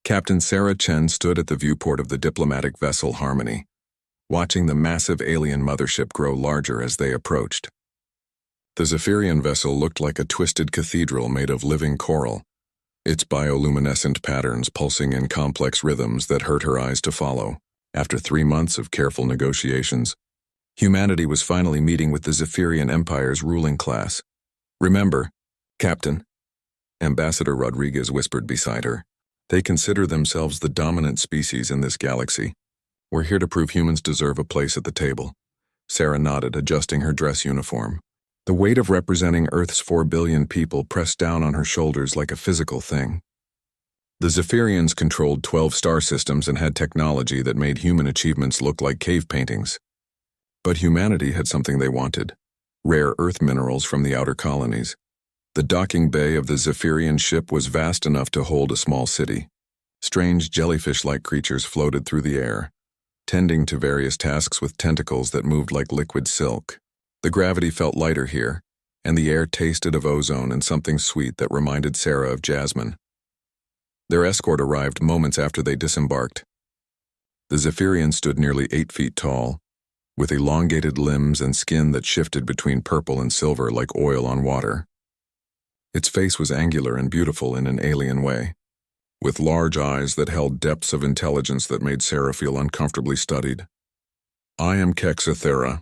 Captain Sarah Chen stood at the viewport of the diplomatic vessel Harmony, watching the massive alien mothership grow larger as they approached. The Zephyrian vessel looked like a twisted cathedral made of living coral, its bioluminescent patterns pulsing in complex rhythms that hurt her eyes to follow. After 3 months of careful negotiations, humanity was finally meeting with the Zephyrian Empire's ruling class. "Remember, Captain," Ambassador Rodriguez whispered beside her, "they consider themselves the dominant species in this galaxy. We're here to prove humans deserve a place at the table." Sarah nodded, adjusting her dress uniform. The weight of representing Earth's 4 billion people pressed down on her shoulders like a physical thing. The Zephyrians controlled 12 star systems and had technology that made human achievements look like cave paintings. But humanity had something they wanted: rare Earth minerals from the outer colonies. The docking bay of the Zephyrian ship was vast enough to hold a small city. Strange jellyfish-like creatures floated through the air, tending to various tasks with tentacles that moved like liquid silk. The gravity felt lighter here, and the air tasted of ozone and something sweet that reminded Sarah of jasmine. Their escort arrived moments after they disembarked. The Zephyrian stood nearly 8 feet tall, with elongated limbs and skin that shifted between purple and silver like oil on water. Its face was angular and beautiful in an alien way, with large eyes that held depths of intelligence that made Sarah feel uncomfortably studied. "I am Kexathera,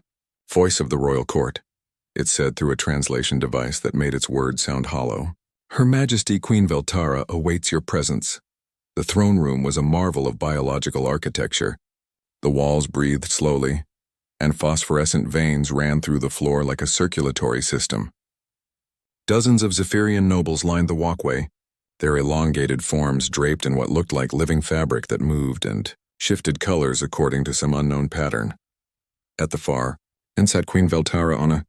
voice of the royal court," it said through a translation device that made its words sound hollow. "Her Majesty Queen Veltara awaits your presence." The throne room was a marvel of biological architecture. The walls breathed slowly, and phosphorescent veins ran through the floor like a circulatory system. Dozens of Zephyrian nobles lined the walkway, their elongated forms draped in what looked like living fabric that moved and shifted colors according to some unknown pattern. At the far end sat Queen Veltara on a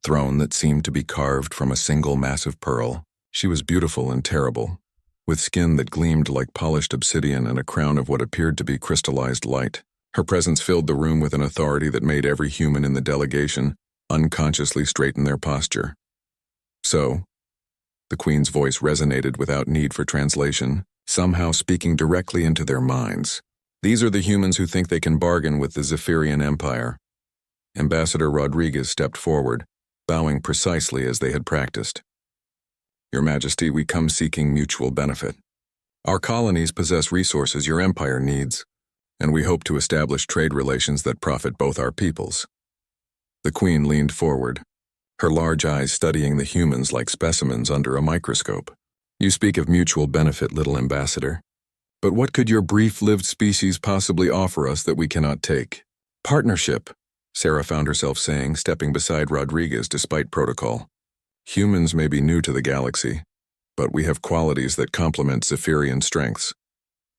throne that seemed to be carved from a single massive pearl. She was beautiful and terrible, with skin that gleamed like polished obsidian and a crown of what appeared to be crystallized light. Her presence filled the room with an authority that made every human in the delegation unconsciously straighten their posture. "So," the Queen's voice resonated without need for translation, somehow speaking directly into their minds. "These are the humans who think they can bargain with the Zephyrian Empire." Ambassador Rodriguez stepped forward, bowing precisely as they had practiced. "Your Majesty, we come seeking mutual benefit. Our colonies possess resources your empire needs, and we hope to establish trade relations that profit both our peoples." The Queen leaned forward, her large eyes studying the humans like specimens under a microscope. "You speak of mutual benefit, little ambassador. But what could your brief-lived species possibly offer us that we cannot take?" "Partnership," Sarah found herself saying, stepping beside Rodriguez despite protocol. "Humans may be new to the galaxy, but we have qualities that complement Zephyrian strengths."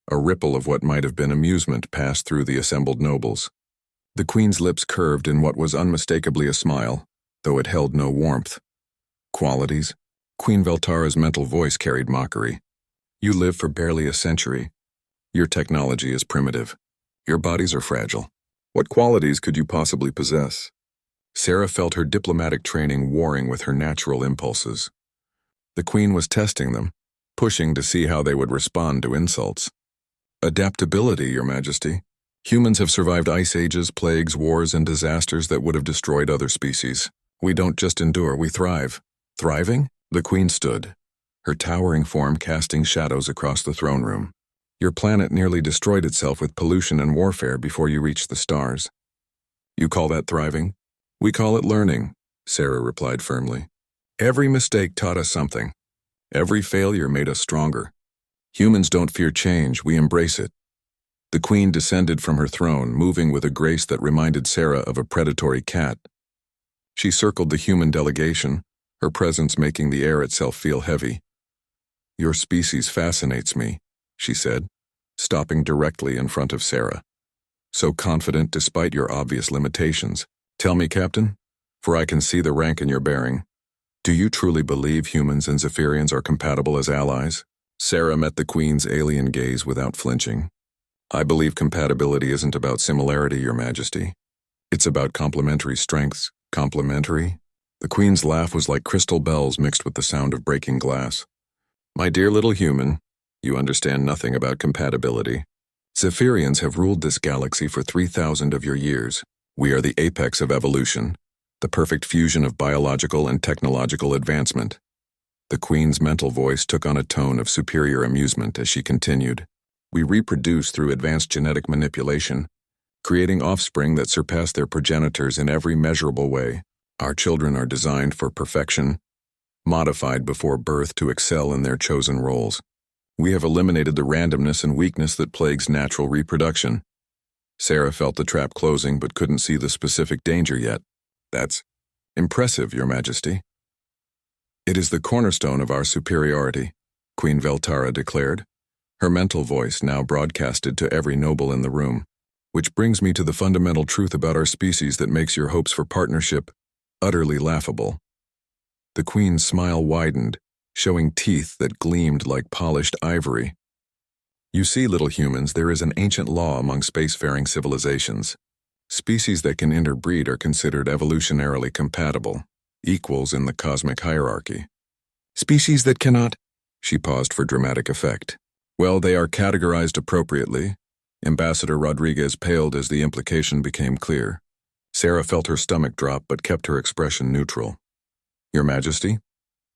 A ripple of what might have been amusement passed through the assembled nobles. The Queen's lips curved in what was unmistakably a smile, though it held no warmth. "Qualities?" Queen Veltara's mental voice carried mockery. "You live for barely a century. Your technology is primitive. Your bodies are fragile. What qualities could you possibly possess?" Sarah felt her diplomatic training warring with her natural impulses. The Queen was testing them, pushing to see how they would respond to insults. "Adaptability, Your Majesty. Humans have survived ice ages, plagues, wars, and disasters that would have destroyed other species. We don't just endure, we thrive." "Thriving?" The Queen stood, her towering form casting shadows across the throne room. "Your planet nearly destroyed itself with pollution and warfare before you reached the stars. You call that thriving? We call it learning," Sarah replied firmly. "Every mistake taught us something. Every failure made us stronger. Humans don't fear change, we embrace it." The Queen descended from her throne, moving with a grace that reminded Sarah of a predatory cat. She circled the human delegation, her presence making the air itself feel heavy. "Your species fascinates me," she said, stopping directly in front of Sarah. "So confident despite your obvious limitations. Tell me, Captain, for I can see the rank in your bearing. Do you truly believe humans and Zephyrians are compatible as allies?" Sarah met the Queen's alien gaze without flinching. "I believe compatibility isn't about similarity, Your Majesty. It's about complementary strengths." "Complementary?" The Queen's laugh was like crystal bells mixed with the sound of breaking glass. "My dear little human, You understand nothing about compatibility. Zephyrians have ruled this galaxy for 3,000 of your years. We are the apex of evolution, the perfect fusion of biological and technological advancement. The Queen's mental voice took on a tone of superior amusement as she continued. We reproduce through advanced genetic manipulation, creating offspring that surpass their progenitors in every measurable way. Our children are designed for perfection, modified before birth to excel in their chosen roles. We have eliminated the randomness and weakness that plagues natural reproduction. Sarah felt the trap closing but couldn't see the specific danger yet. That's impressive, Your Majesty. It is the cornerstone of our superiority, Queen Veltara declared, her mental voice now broadcasted to every noble in the room. Which brings me to the fundamental truth about our species that makes your hopes for partnership utterly laughable. The Queen's smile widened, showing teeth that gleamed like polished ivory. You see, little humans, there is an ancient law among spacefaring civilizations. Species that can interbreed are considered evolutionarily compatible, equals in the cosmic hierarchy. Species that cannot? She paused for dramatic effect. Well, they are categorized appropriately. Ambassador Rodriguez paled as the implication became clear. Sarah felt her stomach drop but kept her expression neutral. Your Majesty?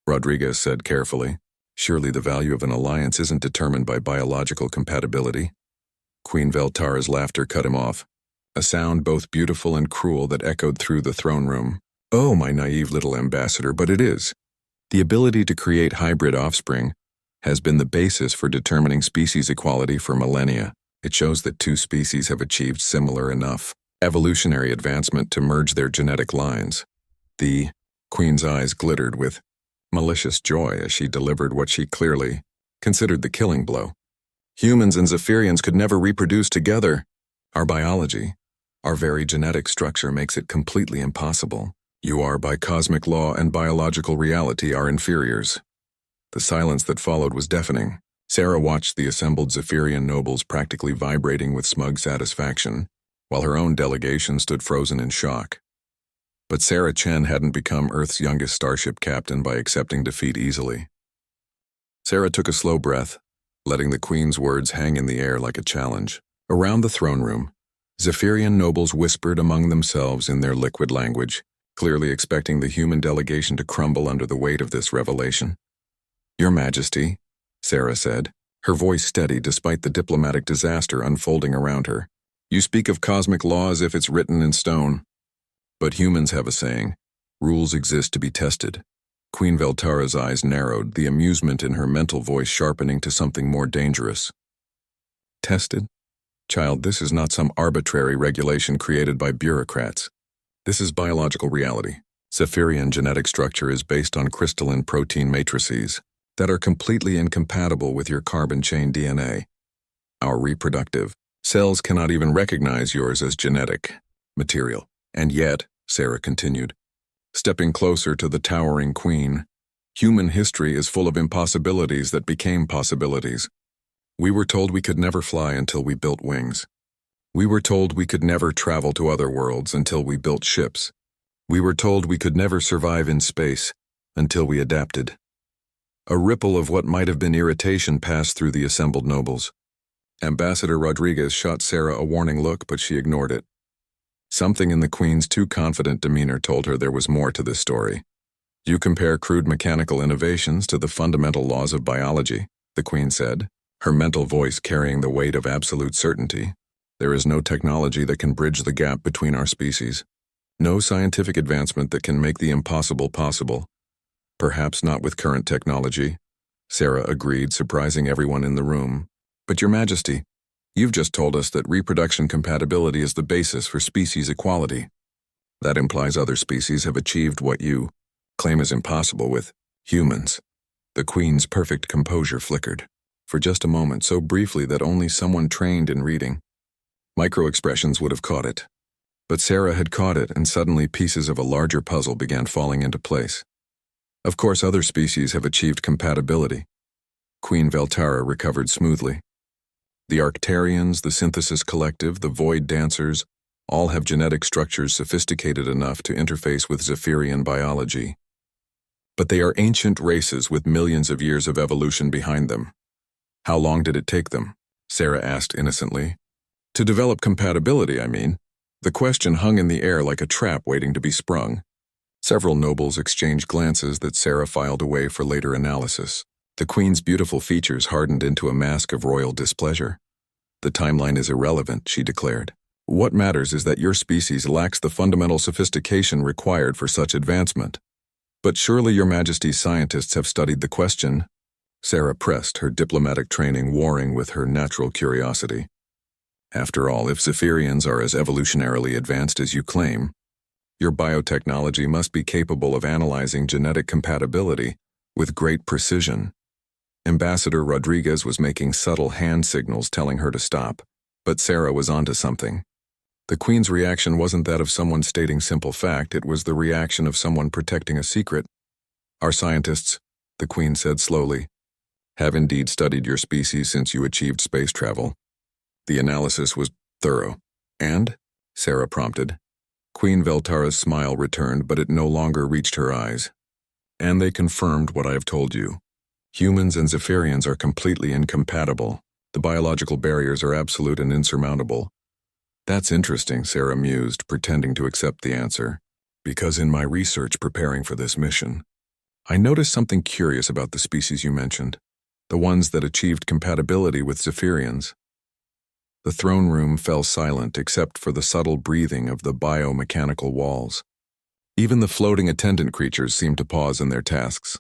Rodriguez said carefully. Surely the value of an alliance isn't determined by biological compatibility. Queen Veltara's laughter cut him off, a sound both beautiful and cruel that echoed through the throne room. Oh, my naive little ambassador, but it is. The ability to create hybrid offspring has been the basis for determining species equality for millennia. It shows that two species have achieved similar enough evolutionary advancement to merge their genetic lines. The Queen's eyes glittered with malicious joy as she delivered what she clearly considered the killing blow. Humans and Zephyrians could never reproduce together. Our biology, our very genetic structure makes it completely impossible. You are, by cosmic law and biological reality, our inferiors. The silence that followed was deafening. Sarah watched the assembled Zephyrian nobles practically vibrating with smug satisfaction, while her own delegation stood frozen in shock. But Sarah Chen hadn't become Earth's youngest starship captain by accepting defeat easily. Sarah took a slow breath, letting the Queen's words hang in the air like a challenge. Around the throne room, Zephyrian nobles whispered among themselves in their liquid language, clearly expecting the human delegation to crumble under the weight of this revelation. Your Majesty, Sarah said, her voice steady despite the diplomatic disaster unfolding around her. You speak of cosmic law as if it's written in stone. But humans have a saying, rules exist to be tested. Queen Veltara's eyes narrowed, the amusement in her mental voice sharpening to something more dangerous. Tested? Child, this is not some arbitrary regulation created by bureaucrats. This is biological reality. Zephyrian genetic structure is based on crystalline protein matrices that are completely incompatible with your carbon chain DNA. Our reproductive cells cannot even recognize yours as genetic material. And yet, Sarah continued, stepping closer to the towering Queen, human history is full of impossibilities that became possibilities. We were told we could never fly until we built wings. We were told we could never travel to other worlds until we built ships. We were told we could never survive in space until we adapted. A ripple of what might have been irritation passed through the assembled nobles. Ambassador Rodriguez shot Sarah a warning look, but she ignored it. Something in the Queen's too confident demeanor told her there was more to this story. You compare crude mechanical innovations to the fundamental laws of biology, the Queen said, her mental voice carrying the weight of absolute certainty. There is no technology that can bridge the gap between our species. No scientific advancement that can make the impossible possible. Perhaps not with current technology, Sarah agreed, surprising everyone in the room. But Your Majesty, you've just told us that reproduction compatibility is the basis for species equality. That implies other species have achieved what you claim is impossible with humans. The Queen's perfect composure flickered, for just a moment, so briefly that only someone trained in reading micro-expressions would have caught it. But Sarah had caught it, and suddenly pieces of a larger puzzle began falling into place. Of course, other species have achieved compatibility. Queen Veltara recovered smoothly. The Arctarians, the Synthesis Collective, the Void Dancers, all have genetic structures sophisticated enough to interface with Zephyrian biology. But they are ancient races with millions of years of evolution behind them. How long did it take them? Sarah asked innocently. To develop compatibility, I mean. The question hung in the air like a trap waiting to be sprung. Several nobles exchanged glances that Sarah filed away for later analysis. The queen's beautiful features hardened into a mask of royal displeasure. The timeline is irrelevant, she declared. What matters is that your species lacks the fundamental sophistication required for such advancement. But surely your Majesty's scientists have studied the question. Sarah pressed, her diplomatic training warring with her natural curiosity. After all, if Zephyrians are as evolutionarily advanced as you claim, your biotechnology must be capable of analyzing genetic compatibility with great precision. Ambassador Rodriguez was making subtle hand signals telling her to stop, but Sarah was onto something. The Queen's reaction wasn't that of someone stating simple fact, it was the reaction of someone protecting a secret. Our scientists, the Queen said slowly, have indeed studied your species since you achieved space travel. The analysis was thorough. And? Sarah prompted. Queen Veltara's smile returned, but it no longer reached her eyes. And they confirmed what I have told you. Humans and Zephyrians are completely incompatible. The biological barriers are absolute and insurmountable. That's interesting, Sarah mused, pretending to accept the answer. Because in my research preparing for this mission, I noticed something curious about the species you mentioned, the ones that achieved compatibility with Zephyrians. The throne room fell silent except for the subtle breathing of the biomechanical walls. Even the floating attendant creatures seemed to pause in their tasks.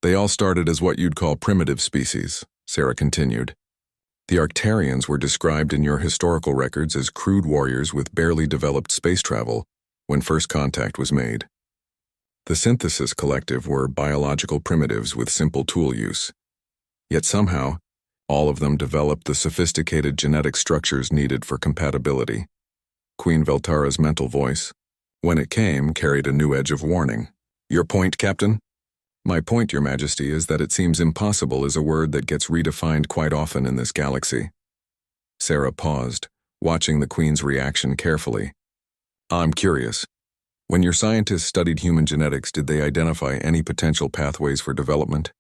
They all started as what you'd call primitive species, Sarah continued. The Arctarians were described in your historical records as crude warriors with barely developed space travel when first contact was made. The Synthesis Collective were biological primitives with simple tool use. Yet somehow, all of them developed the sophisticated genetic structures needed for compatibility. Queen Veltara's mental voice, when it came, carried a new edge of warning. Your point, Captain? My point, Your Majesty, is that it seems impossible is a word that gets redefined quite often in this galaxy. Sarah paused, watching the Queen's reaction carefully. I'm curious. When your scientists studied human genetics, did they identify any potential pathways for development?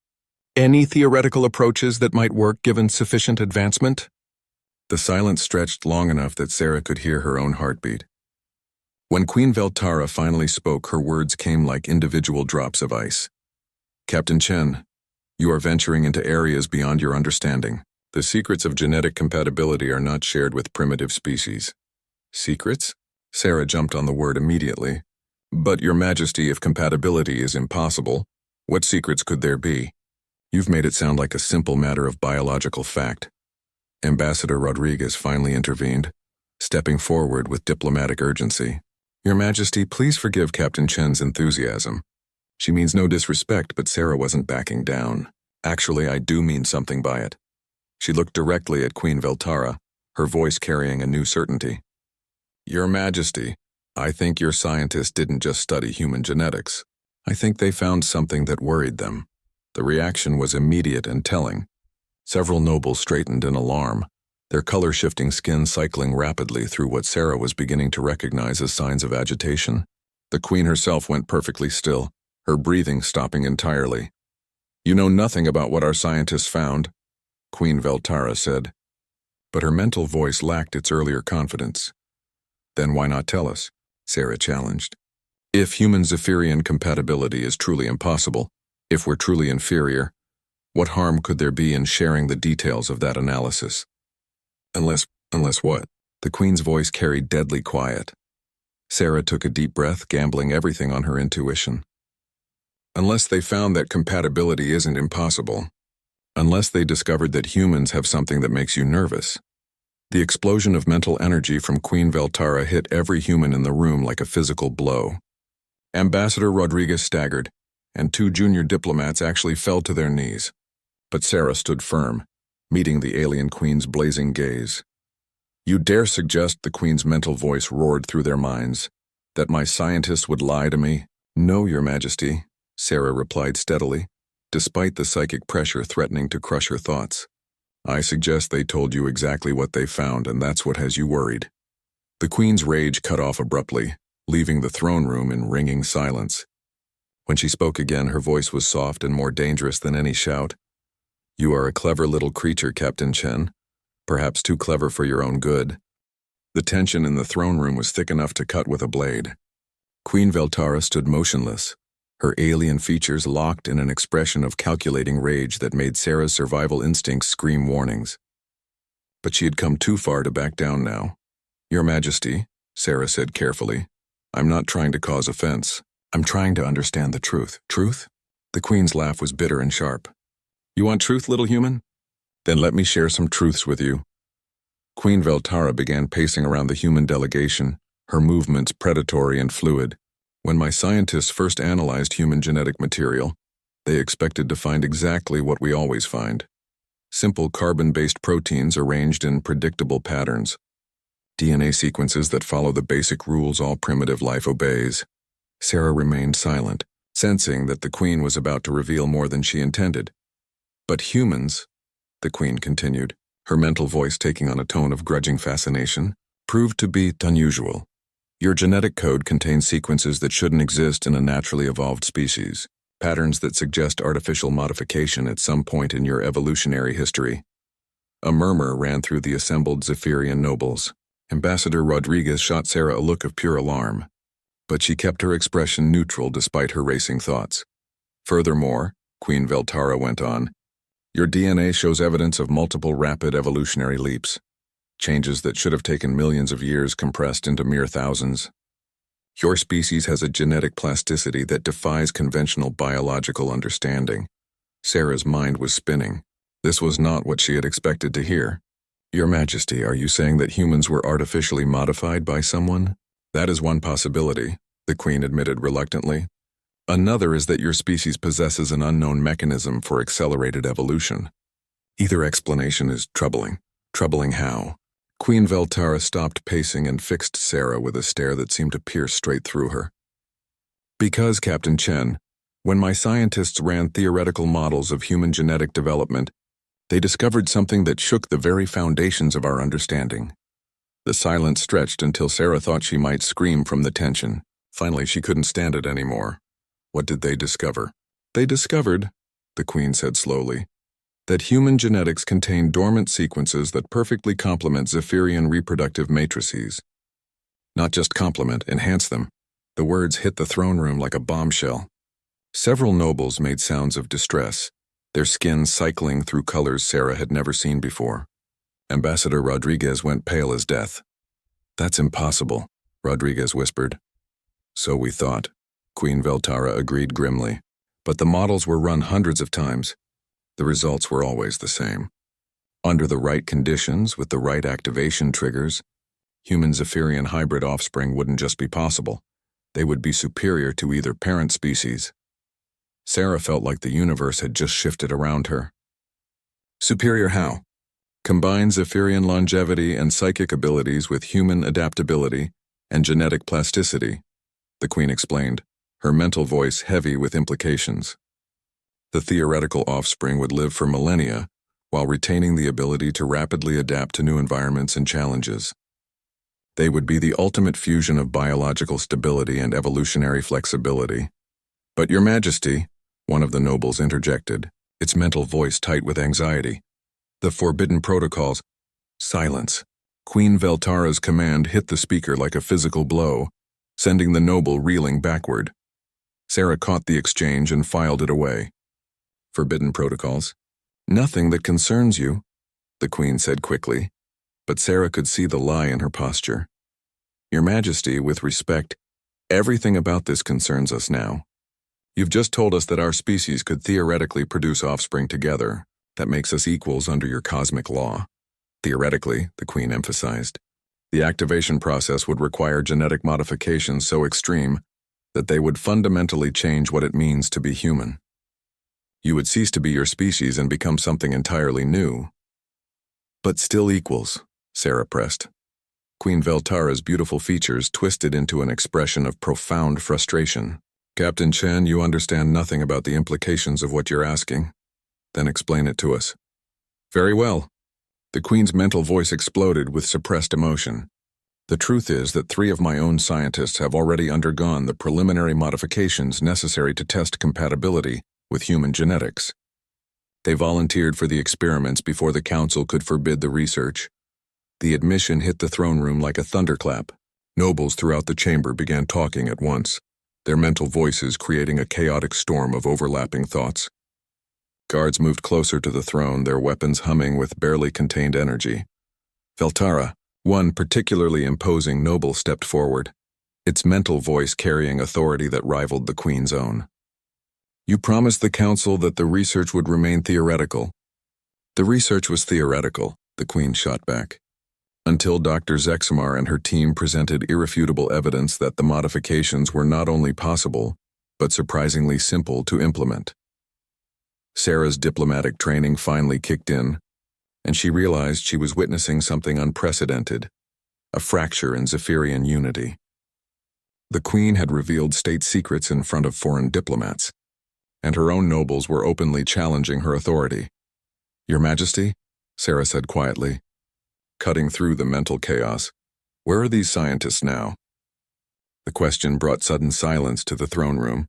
Any theoretical approaches that might work given sufficient advancement? The silence stretched long enough that Sarah could hear her own heartbeat. When Queen Veltara finally spoke, her words came like individual drops of ice. Captain Chen, you are venturing into areas beyond your understanding. The secrets of genetic compatibility are not shared with primitive species. Secrets? Sarah jumped on the word immediately. But, Your Majesty, if compatibility is impossible, what secrets could there be? You've made it sound like a simple matter of biological fact. Ambassador Rodriguez finally intervened, stepping forward with diplomatic urgency. Your Majesty, please forgive Captain Chen's enthusiasm. She means no disrespect, but Sarah wasn't backing down. Actually, I do mean something by it. She looked directly at Queen Veltara, her voice carrying a new certainty. Your Majesty, I think your scientists didn't just study human genetics. I think they found something that worried them. The reaction was immediate and telling. Several nobles straightened in alarm, their color-shifting skin cycling rapidly through what Sarah was beginning to recognize as signs of agitation. The Queen herself went perfectly still, her breathing stopping entirely. You know nothing about what our scientists found, Queen Veltara said. But her mental voice lacked its earlier confidence. Then why not tell us? Sarah challenged. If human Zephyrian compatibility is truly impossible, if we're truly inferior, what harm could there be in sharing the details of that analysis? Unless what? The Queen's voice carried deadly quiet. Sarah took a deep breath, gambling everything on her intuition. Unless they found that compatibility isn't impossible. Unless they discovered that humans have something that makes you nervous. The explosion of mental energy from Queen Veltara hit every human in the room like a physical blow. Ambassador Rodriguez staggered, and two junior diplomats actually fell to their knees. But Sarah stood firm, meeting the alien Queen's blazing gaze. You dare suggest, the Queen's mental voice roared through their minds, that my scientists would lie to me? No, Your Majesty, Sarah replied steadily, despite the psychic pressure threatening to crush her thoughts. I suggest they told you exactly what they found, and that's what has you worried. The Queen's rage cut off abruptly, leaving the throne room in ringing silence. When she spoke again, her voice was soft and more dangerous than any shout. You are a clever little creature, Captain Chen. Perhaps too clever for your own good. The tension in the throne room was thick enough to cut with a blade. Queen Veltara stood motionless, her alien features locked in an expression of calculating rage that made Sarah's survival instincts scream warnings. But she had come too far to back down now. Your Majesty, Sarah said carefully, I'm not trying to cause offense. I'm trying to understand the truth. Truth? The Queen's laugh was bitter and sharp. You want truth, little human? Then let me share some truths with you. Queen Veltara began pacing around the human delegation, her movements predatory and fluid. When my scientists first analyzed human genetic material, they expected to find exactly what we always find. Simple carbon-based proteins arranged in predictable patterns. DNA sequences that follow the basic rules all primitive life obeys. Sarah remained silent, sensing that the Queen was about to reveal more than she intended. But humans, the Queen continued, her mental voice taking on a tone of grudging fascination, proved to be unusual. Your genetic code contains sequences that shouldn't exist in a naturally evolved species, patterns that suggest artificial modification at some point in your evolutionary history. A murmur ran through the assembled Zephyrian nobles. Ambassador Rodriguez shot Sarah a look of pure alarm, but she kept her expression neutral despite her racing thoughts. Furthermore, Queen Veltara went on, your DNA shows evidence of multiple rapid evolutionary leaps. Changes that should have taken millions of years compressed into mere thousands. Your species has a genetic plasticity that defies conventional biological understanding. Sarah's mind was spinning. This was not what she had expected to hear. Your Majesty, are you saying that humans were artificially modified by someone? That is one possibility, the Queen admitted reluctantly. Another is that your species possesses an unknown mechanism for accelerated evolution. Either explanation is troubling. Troubling how? Queen Veltara stopped pacing and fixed Sarah with a stare that seemed to pierce straight through her. Because, Captain Chen, when my scientists ran theoretical models of human genetic development, they discovered something that shook the very foundations of our understanding. The silence stretched until Sarah thought she might scream from the tension. Finally, she couldn't stand it anymore. What did they discover? They discovered, the Queen said slowly, that human genetics contain dormant sequences that perfectly complement Zephyrian reproductive matrices. Not just complement, enhance them. The words hit the throne room like a bombshell. Several nobles made sounds of distress, their skin cycling through colors Sarah had never seen before. Ambassador Rodriguez went pale as death. That's impossible, Rodriguez whispered. So we thought, Queen Veltara agreed grimly. But the models were run hundreds of times. The results were always the same. Under the right conditions, with the right activation triggers, human Zephyrian hybrid offspring wouldn't just be possible. They would be superior to either parent species. Sarah felt like the universe had just shifted around her. Superior how? Combine Zephyrian longevity and psychic abilities with human adaptability and genetic plasticity, the Queen explained, her mental voice heavy with implications. The theoretical offspring would live for millennia while retaining the ability to rapidly adapt to new environments and challenges. They would be the ultimate fusion of biological stability and evolutionary flexibility. But Your Majesty, one of the nobles interjected, its mental voice tight with anxiety. The forbidden protocols. Silence. Queen Veltara's command hit the speaker like a physical blow, sending the noble reeling backward. Sarah caught the exchange and filed it away. Forbidden protocols? Nothing that concerns you, the Queen said quickly, but Sarah could see the lie in her posture. Your Majesty, with respect, everything about this concerns us now. You've just told us that our species could theoretically produce offspring together. That makes us equals under your cosmic law. Theoretically, the Queen emphasized. The activation process would require genetic modifications so extreme that they would fundamentally change what it means to be human. You would cease to be your species and become something entirely new. But still equals, Sarah pressed. Queen Veltara's beautiful features twisted into an expression of profound frustration. Captain Chen, you understand nothing about the implications of what you're asking. Then explain it to us. Very well. The Queen's mental voice exploded with suppressed emotion. The truth is that 3 of my own scientists have already undergone the preliminary modifications necessary to test compatibility with human genetics. They volunteered for the experiments before the council could forbid the research. The admission hit the throne room like a thunderclap. Nobles throughout the chamber began talking at once, their mental voices creating a chaotic storm of overlapping thoughts. Guards moved closer to the throne, their weapons humming with barely contained energy. Veltara, one particularly imposing noble, stepped forward, its mental voice carrying authority that rivaled the queen's own. You promised the council that the research would remain theoretical. The research was theoretical, the queen shot back, until Dr. Zexmar and her team presented irrefutable evidence that the modifications were not only possible, but surprisingly simple to implement. Sarah's diplomatic training finally kicked in, and she realized she was witnessing something unprecedented, a fracture in Zephyrian unity. The queen had revealed state secrets in front of foreign diplomats, and her own nobles were openly challenging her authority. Your Majesty, Sarah said quietly, cutting through the mental chaos, where are these scientists now? The question brought sudden silence to the throne room.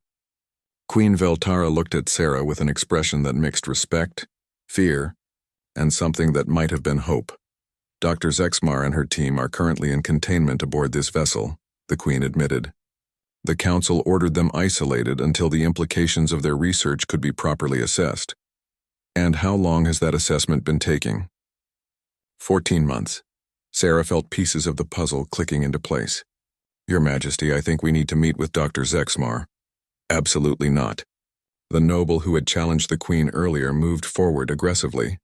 Queen Veltara looked at Sarah with an expression that mixed respect, fear, and something that might have been hope. Dr. Zexmar and her team are currently in containment aboard this vessel, the queen admitted. The council ordered them isolated until the implications of their research could be properly assessed. And how long has that assessment been taking? 14 months. Sarah felt pieces of the puzzle clicking into place. Your Majesty, I think we need to meet with Dr. Zexmar. Absolutely not. The noble who had challenged the queen earlier moved forward aggressively.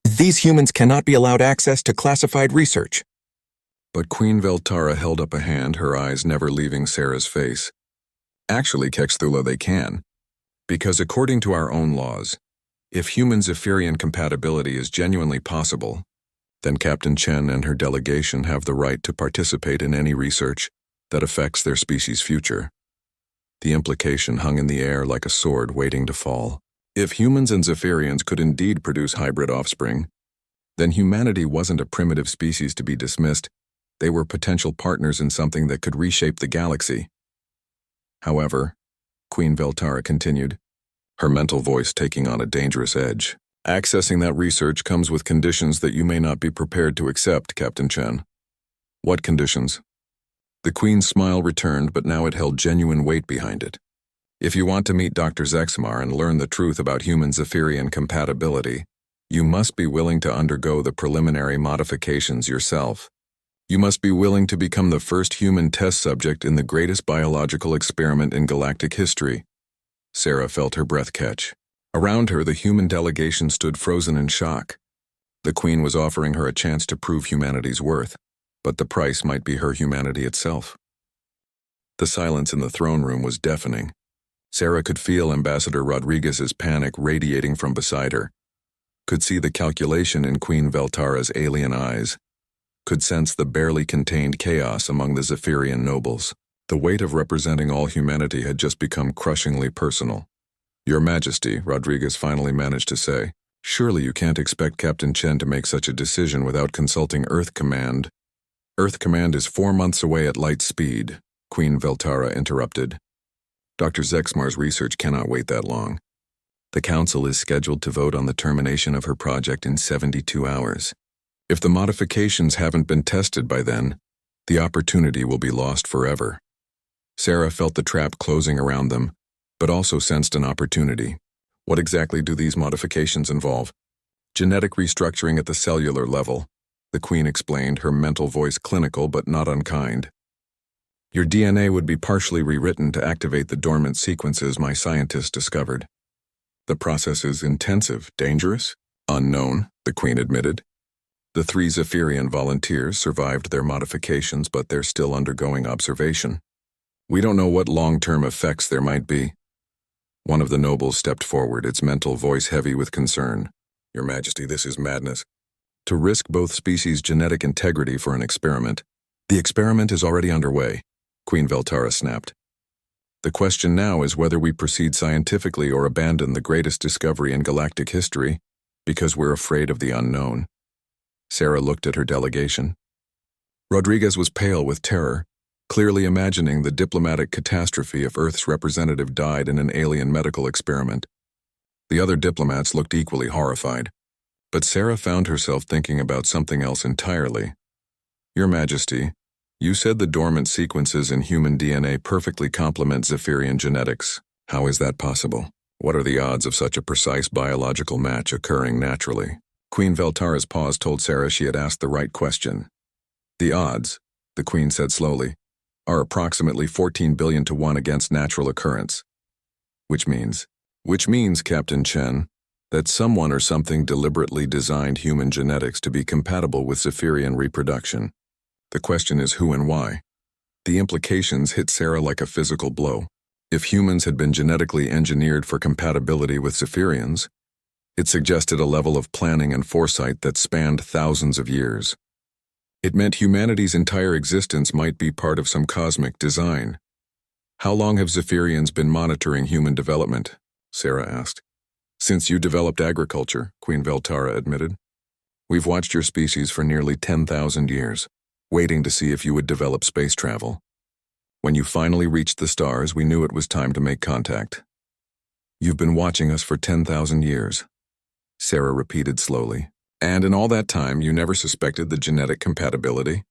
These humans cannot be allowed access to classified research. But Queen Veltara held up a hand, her eyes never leaving Sarah's face. Actually, Kexthula, they can. Because according to our own laws, if human Zephyrian compatibility is genuinely possible, then Captain Chen and her delegation have the right to participate in any research that affects their species' future. The implication hung in the air like a sword waiting to fall. If humans and Zephyrians could indeed produce hybrid offspring, then humanity wasn't a primitive species to be dismissed. They were potential partners in something that could reshape the galaxy. However, Queen Veltara continued, her mental voice taking on a dangerous edge. Accessing that research comes with conditions that you may not be prepared to accept, Captain Chen. What conditions? The Queen's smile returned, but now it held genuine weight behind it. If you want to meet Dr. Zexmar and learn the truth about human Zephyrian compatibility, you must be willing to undergo the preliminary modifications yourself. You must be willing to become the first human test subject in the greatest biological experiment in galactic history. Sarah felt her breath catch. Around her, the human delegation stood frozen in shock. The Queen was offering her a chance to prove humanity's worth, but the price might be her humanity itself. The silence in the throne room was deafening. Sarah could feel Ambassador Rodriguez's panic radiating from beside her, could see the calculation in Queen Veltara's alien eyes, could sense the barely contained chaos among the Zephyrian nobles. The weight of representing all humanity had just become crushingly personal. Your Majesty, Rodriguez finally managed to say, surely you can't expect Captain Chen to make such a decision without consulting Earth Command. Earth Command is 4 months away at light speed, Queen Veltara interrupted. Dr. Zexmar's research cannot wait that long. The Council is scheduled to vote on the termination of her project in 72 hours. If the modifications haven't been tested by then, the opportunity will be lost forever. Sarah felt the trap closing around them, but also sensed an opportunity. What exactly do these modifications involve? Genetic restructuring at the cellular level, the Queen explained, her mental voice clinical but not unkind. Your DNA would be partially rewritten to activate the dormant sequences my scientists discovered. The process is intensive, dangerous, unknown, the Queen admitted. The 3 Zephyrian volunteers survived their modifications, but they're still undergoing observation. We don't know what long-term effects there might be. One of the nobles stepped forward, its mental voice heavy with concern. Your Majesty, this is madness. To risk both species' genetic integrity for an experiment. The experiment is already underway, Queen Veltara snapped. The question now is whether we proceed scientifically or abandon the greatest discovery in galactic history because we're afraid of the unknown. Sarah looked at her delegation. Rodriguez was pale with terror, clearly imagining the diplomatic catastrophe if Earth's representative died in an alien medical experiment. The other diplomats looked equally horrified, but Sarah found herself thinking about something else entirely. Your Majesty, you said the dormant sequences in human DNA perfectly complement Zephyrian genetics. How is that possible? What are the odds of such a precise biological match occurring naturally? Queen Veltara's pause told Sarah she had asked the right question. The odds, the Queen said slowly, are approximately 14 billion to 1 against natural occurrence. Which means, Captain Chen, that someone or something deliberately designed human genetics to be compatible with Zephyrian reproduction. The question is who and why. The implications hit Sarah like a physical blow. If humans had been genetically engineered for compatibility with Zephyrians, it suggested a level of planning and foresight that spanned thousands of years. It meant humanity's entire existence might be part of some cosmic design. How long have Zephyrians been monitoring human development? Sarah asked. Since you developed agriculture, Queen Veltara admitted. We've watched your species for nearly 10,000 years, waiting to see if you would develop space travel. When you finally reached the stars, we knew it was time to make contact. You've been watching us for 10,000 years, Sarah repeated slowly. And in all that time, you never suspected the genetic compatibility?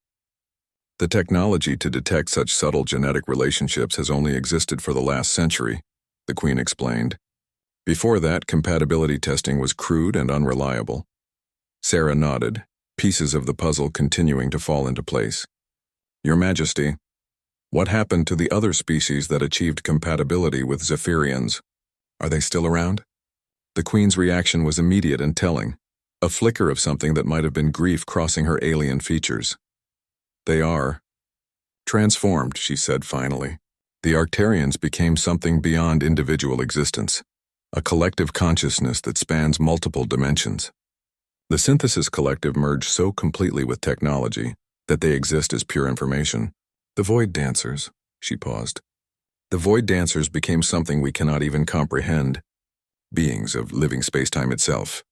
The technology to detect such subtle genetic relationships has only existed for the last century, the Queen explained. Before that, compatibility testing was crude and unreliable. Sarah nodded, pieces of the puzzle continuing to fall into place. Your Majesty, what happened to the other species that achieved compatibility with Zephyrians? Are they still around? The Queen's reaction was immediate and telling, a flicker of something that might have been grief crossing her alien features. They are transformed, she said finally. The Arcturians became something beyond individual existence, a collective consciousness that spans multiple dimensions. The Synthesis Collective merged so completely with technology that they exist as pure information. The Void Dancers, she paused. The Void Dancers became something we cannot even comprehend, beings of living space-time itself.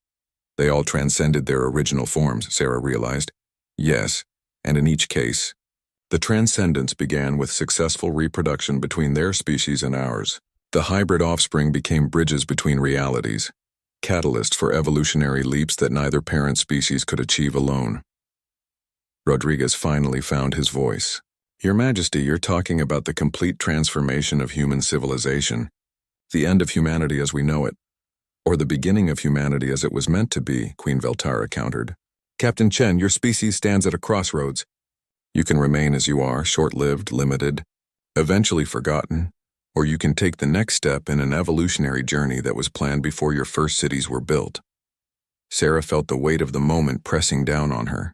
They all transcended their original forms, Sarah realized. Yes, and in each case, the transcendence began with successful reproduction between their species and ours. The hybrid offspring became bridges between realities, catalysts for evolutionary leaps that neither parent species could achieve alone. Rodriguez finally found his voice. Your Majesty, you're talking about the complete transformation of human civilization, the end of humanity as we know it, or the beginning of humanity as it was meant to be, Queen Veltara countered. Captain Chen, your species stands at a crossroads. You can remain as you are, short-lived, limited, eventually forgotten, or you can take the next step in an evolutionary journey that was planned before your first cities were built. Sarah felt the weight of the moment pressing down on her.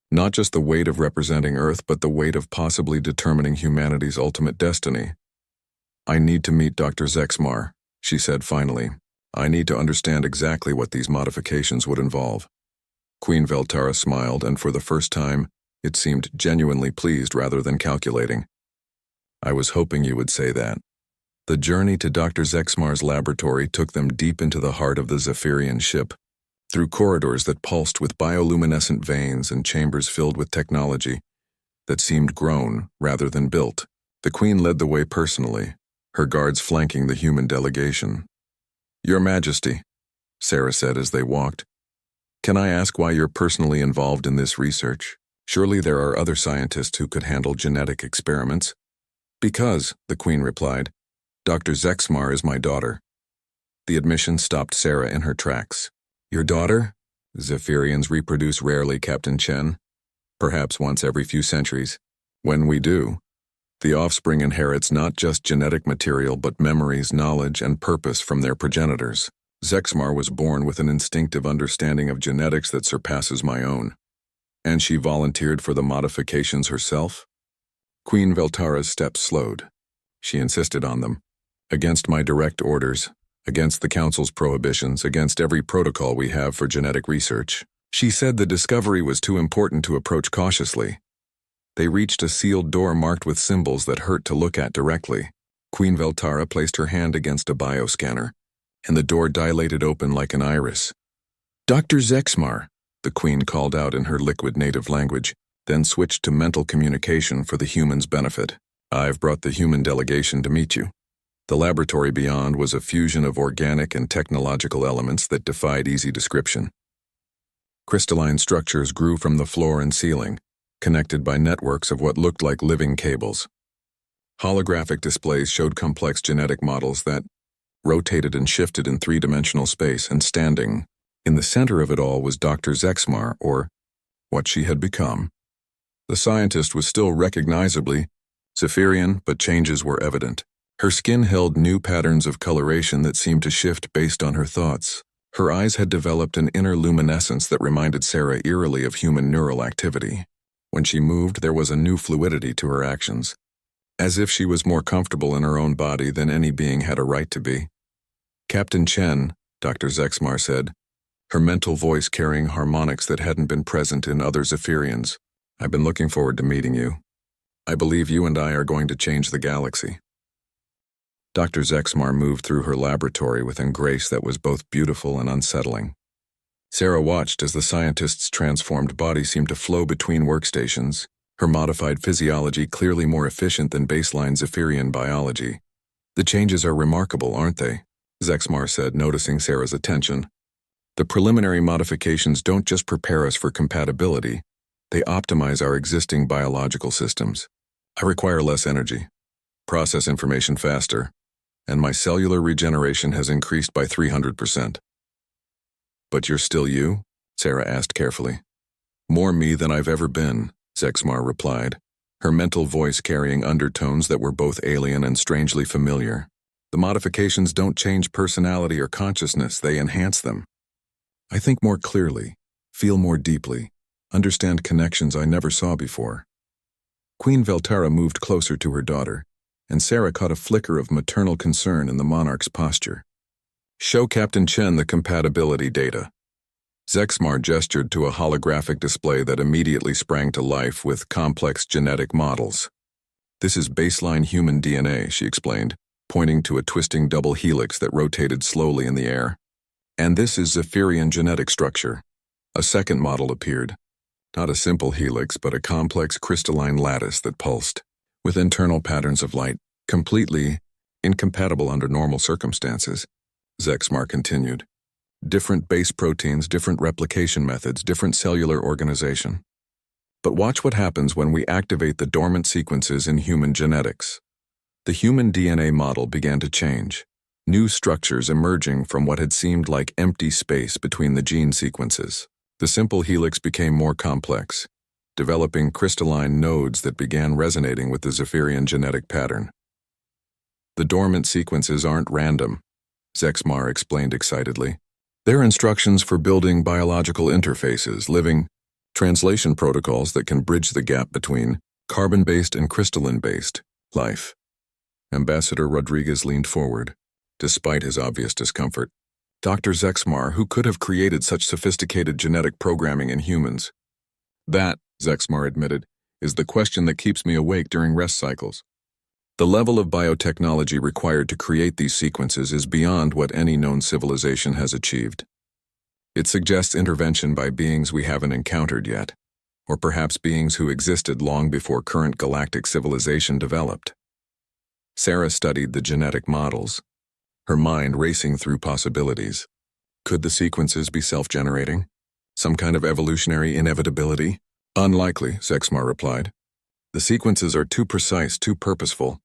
Not just the weight of representing Earth, but the weight of possibly determining humanity's ultimate destiny. I need to meet Dr. Zexmar, she said finally. I need to understand exactly what these modifications would involve. Queen Veltara smiled, and for the first time, it seemed genuinely pleased rather than calculating. I was hoping you would say that. The journey to Dr. Zexmar's laboratory took them deep into the heart of the Zephyrian ship, through corridors that pulsed with bioluminescent veins and chambers filled with technology that seemed grown rather than built. The Queen led the way personally, her guards flanking the human delegation. Your Majesty, Sarah said as they walked, can I ask why you're personally involved in this research? Surely there are other scientists who could handle genetic experiments. Because, the Queen replied, Dr. Zexmar is my daughter. The admission stopped Sarah in her tracks. Your daughter? Zephyrians reproduce rarely, Captain Chen. Perhaps once every few centuries. When we do, the offspring inherits not just genetic material but memories, knowledge, and purpose from their progenitors. Zexmar was born with an instinctive understanding of genetics that surpasses my own. And she volunteered for the modifications herself? Queen Veltara's steps slowed. She insisted on them. Against my direct orders, against the Council's prohibitions, against every protocol we have for genetic research. She said the discovery was too important to approach cautiously. They reached a sealed door marked with symbols that hurt to look at directly. Queen Veltara placed her hand against a bioscanner, and the door dilated open like an iris. Dr. Zexmar, the Queen called out in her liquid native language, then switched to mental communication for the humans' benefit. I've brought the human delegation to meet you. The laboratory beyond was a fusion of organic and technological elements that defied easy description. Crystalline structures grew from the floor and ceiling, connected by networks of what looked like living cables. Holographic displays showed complex genetic models that rotated and shifted in three-dimensional space, and standing in the center of it all was Dr. Zexmar, or what she had become. The scientist was still recognizably Zephyrian, but changes were evident. Her skin held new patterns of coloration that seemed to shift based on her thoughts. Her eyes had developed an inner luminescence that reminded Sarah eerily of human neural activity. When she moved, there was a new fluidity to her actions, as if she was more comfortable in her own body than any being had a right to be. Captain Chen, Dr. Zexmar said, her mental voice carrying harmonics that hadn't been present in other Zephyrians. I've been looking forward to meeting you. I believe you and I are going to change the galaxy. Dr. Zexmar moved through her laboratory with a grace that was both beautiful and unsettling. Sarah watched as the scientist's transformed body seemed to flow between workstations, her modified physiology clearly more efficient than baseline Zephyrian biology. The changes are remarkable, aren't they? Zexmar said, noticing Sarah's attention. The preliminary modifications don't just prepare us for compatibility, they optimize our existing biological systems. I require less energy, process information faster, and my cellular regeneration has increased by 300%. But you're still you? Sarah asked carefully. More me than I've ever been, Zexmar replied, her mental voice carrying undertones that were both alien and strangely familiar. The modifications don't change personality or consciousness, they enhance them. I think more clearly, feel more deeply, understand connections I never saw before. Queen Veltara moved closer to her daughter, and Sarah caught a flicker of maternal concern in the monarch's posture. Show Captain Chen the compatibility data. Zexmar gestured to a holographic display that immediately sprang to life with complex genetic models. This is baseline human DNA, she explained, pointing to a twisting double helix that rotated slowly in the air. And this is Zephyrian genetic structure. A second model appeared. Not a simple helix, but a complex crystalline lattice that pulsed, with internal patterns of light, completely incompatible under normal circumstances. Zexmar continued. Different base proteins, different replication methods, different cellular organization. But watch what happens when we activate the dormant sequences in human genetics. The human DNA model began to change, new structures emerging from what had seemed like empty space between the gene sequences. The simple helix became more complex, developing crystalline nodes that began resonating with the Zephyrian genetic pattern. The dormant sequences aren't random, Zexmar explained excitedly. They're instructions for building biological interfaces, living translation protocols that can bridge the gap between carbon-based and crystalline-based life. Ambassador Rodriguez leaned forward, despite his obvious discomfort. Dr. Zexmar, who could have created such sophisticated genetic programming in humans? That, Zexmar admitted, is the question that keeps me awake during rest cycles. The level of biotechnology required to create these sequences is beyond what any known civilization has achieved. It suggests intervention by beings we haven't encountered yet, or perhaps beings who existed long before current galactic civilization developed. Sarah studied the genetic models, her mind racing through possibilities. Could the sequences be self-generating? Some kind of evolutionary inevitability? Unlikely, Zexmar replied. The sequences are too precise, too purposeful.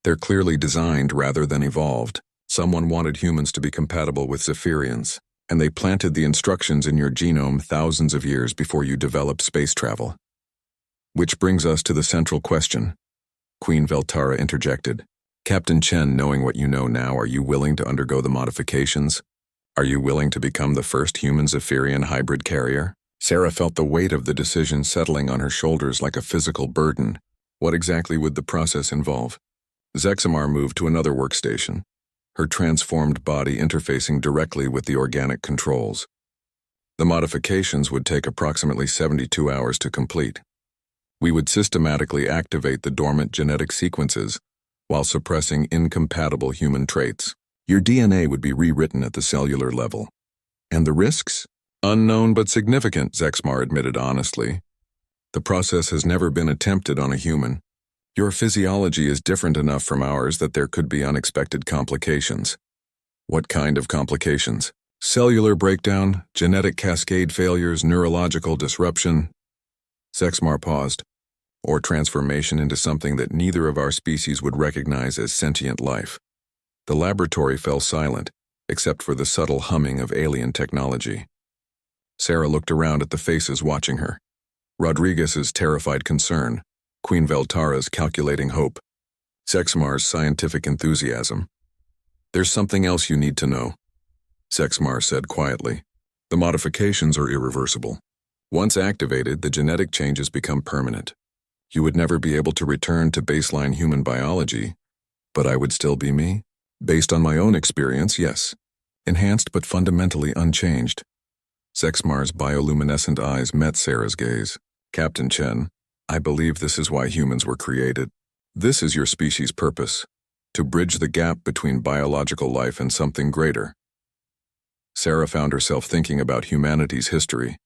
They're clearly designed rather than evolved. Someone wanted humans to be compatible with Zephyrians, and they planted the instructions in your genome thousands of years before you developed space travel. Which brings us to the central question. Queen Veltara interjected. Captain Chen, knowing what you know now, are you willing to undergo the modifications? Are you willing to become the first human Zephyrian hybrid carrier? Sarah felt the weight of the decision settling on her shoulders like a physical burden. What exactly would the process involve? Zexmar moved to another workstation, her transformed body interfacing directly with the organic controls. The modifications would take approximately 72 hours to complete. We would systematically activate the dormant genetic sequences while suppressing incompatible human traits. Your DNA would be rewritten at the cellular level. And the risks? Unknown but significant, Zexmar admitted honestly. The process has never been attempted on a human. Your physiology is different enough from ours that there could be unexpected complications. What kind of complications? Cellular breakdown, genetic cascade failures, neurological disruption. Sexmar paused. Or transformation into something that neither of our species would recognize as sentient life. The laboratory fell silent, except for the subtle humming of alien technology. Sarah looked around at the faces watching her. Rodriguez's terrified concern, Queen Veltara's calculating hope, Sexmar's scientific enthusiasm. There's something else you need to know, Sexmar said quietly. The modifications are irreversible. Once activated, the genetic changes become permanent. You would never be able to return to baseline human biology, but I would still be me? Based on my own experience, yes. Enhanced but fundamentally unchanged. Sexmar's bioluminescent eyes met Sarah's gaze. Captain Chen, I believe this is why humans were created. This is your species' purpose, to bridge the gap between biological life and something greater. Sarah found herself thinking about humanity's history,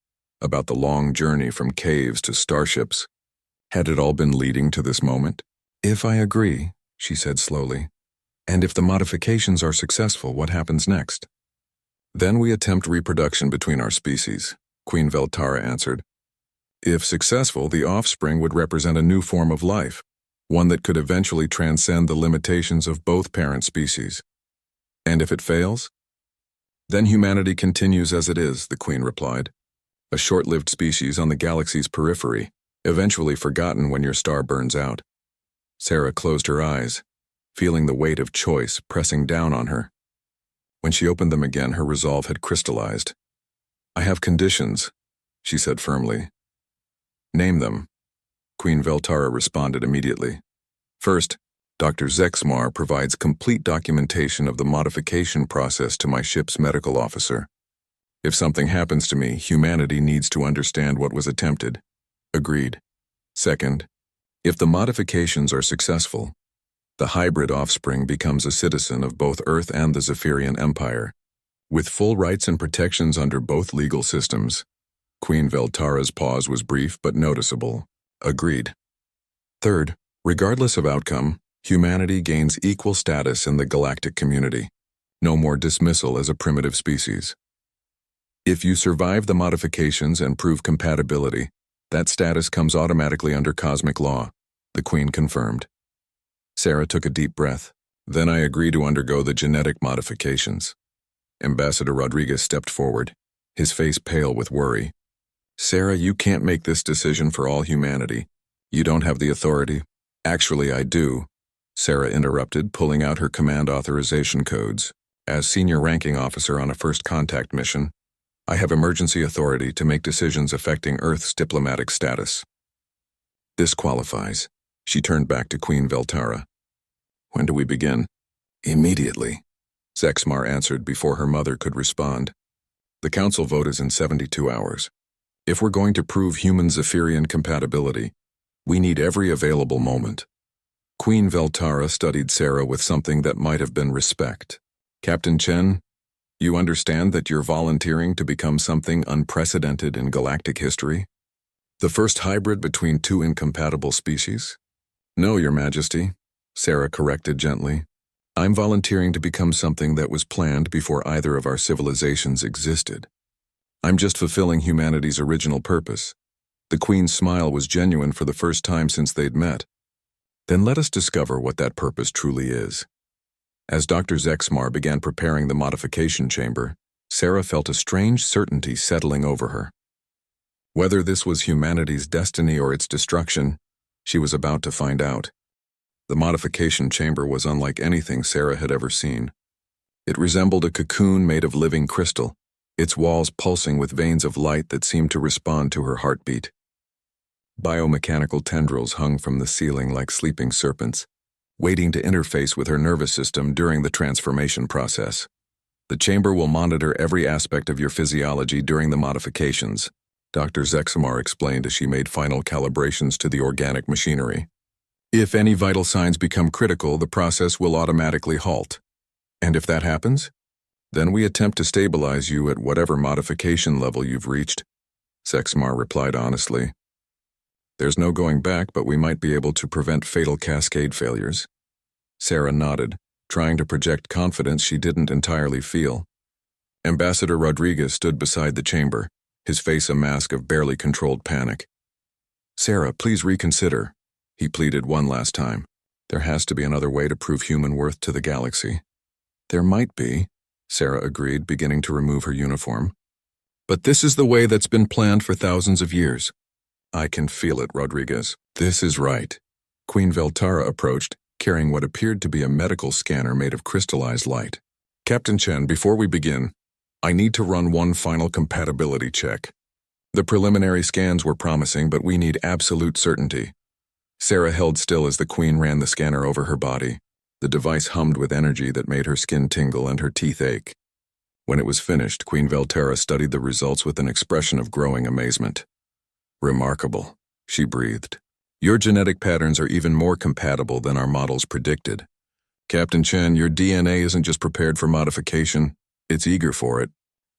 about the long journey from caves to starships. Had it all been leading to this moment? If I agree, she said slowly, and if the modifications are successful, what happens next? Then we attempt reproduction between our species, Queen Veltara answered. If successful, the offspring would represent a new form of life, one that could eventually transcend the limitations of both parent species. And if it fails? Then humanity continues as it is, the Queen replied. A short-lived species on the galaxy's periphery, eventually forgotten when your star burns out. Sarah closed her eyes, feeling the weight of choice pressing down on her. When she opened them again, her resolve had crystallized. I have conditions, she said firmly. Name them. Queen Veltara responded immediately. First, Dr. Sexmar provides complete documentation of the modification process to my ship's medical officer. If something happens to me, humanity needs to understand what was attempted. Agreed. Second, if the modifications are successful, the hybrid offspring becomes a citizen of both Earth and the Zephyrian Empire, with full rights and protections under both legal systems. Queen Veltara's pause was brief but noticeable. Agreed. Third, regardless of outcome, humanity gains equal status in the galactic community. No more dismissal as a primitive species. If you survive the modifications and prove compatibility, that status comes automatically under cosmic law, the Queen confirmed. Sarah took a deep breath. Then I agree to undergo the genetic modifications. Ambassador Rodriguez stepped forward, his face pale with worry. Sarah, you can't make this decision for all humanity. You don't have the authority. Actually, I do, Sarah interrupted, pulling out her command authorization codes. As senior ranking officer on a first contact mission, I have emergency authority to make decisions affecting Earth's diplomatic status. This qualifies. She turned back to Queen Veltara. When do we begin? Immediately, Sexmar answered before her mother could respond. The council vote is in 72 hours. If we're going to prove human Zephyrian compatibility, we need every available moment. Queen Veltara studied Sarah with something that might have been respect. Captain Chen, you understand that you're volunteering to become something unprecedented in galactic history? The first hybrid between two incompatible species? No, Your Majesty, Sarah corrected gently. I'm volunteering to become something that was planned before either of our civilizations existed. I'm just fulfilling humanity's original purpose. The Queen's smile was genuine for the first time since they'd met. Then let us discover what that purpose truly is. As Dr. Sexmar began preparing the modification chamber, Sarah felt a strange certainty settling over her. Whether this was humanity's destiny or its destruction, she was about to find out. The modification chamber was unlike anything Sarah had ever seen. It resembled a cocoon made of living crystal, its walls pulsing with veins of light that seemed to respond to her heartbeat. Biomechanical tendrils hung from the ceiling like sleeping serpents, waiting to interface with her nervous system during the transformation process. The chamber will monitor every aspect of your physiology during the modifications, Dr. Sexmar explained as she made final calibrations to the organic machinery. If any vital signs become critical, the process will automatically halt. And if that happens, then we attempt to stabilize you at whatever modification level you've reached, Sexmar replied honestly. There's no going back, but we might be able to prevent fatal cascade failures. Sarah nodded, trying to project confidence she didn't entirely feel. Ambassador Rodriguez stood beside the chamber, his face a mask of barely controlled panic. Sarah, please reconsider, he pleaded one last time. There has to be another way to prove human worth to the galaxy. There might be, Sarah agreed, beginning to remove her uniform. But this is the way that's been planned for thousands of years. I can feel it, Rodriguez. This is right. Queen Veltara approached, carrying what appeared to be a medical scanner made of crystallized light. Captain Chen, before we begin, I need to run one final compatibility check. The preliminary scans were promising, but we need absolute certainty. Sarah held still as the Queen ran the scanner over her body. The device hummed with energy that made her skin tingle and her teeth ache. When it was finished, Queen Veltara studied the results with an expression of growing amazement. Remarkable, she breathed. Your genetic patterns are even more compatible than our models predicted. Captain Chen, your DNA isn't just prepared for modification, it's eager for it.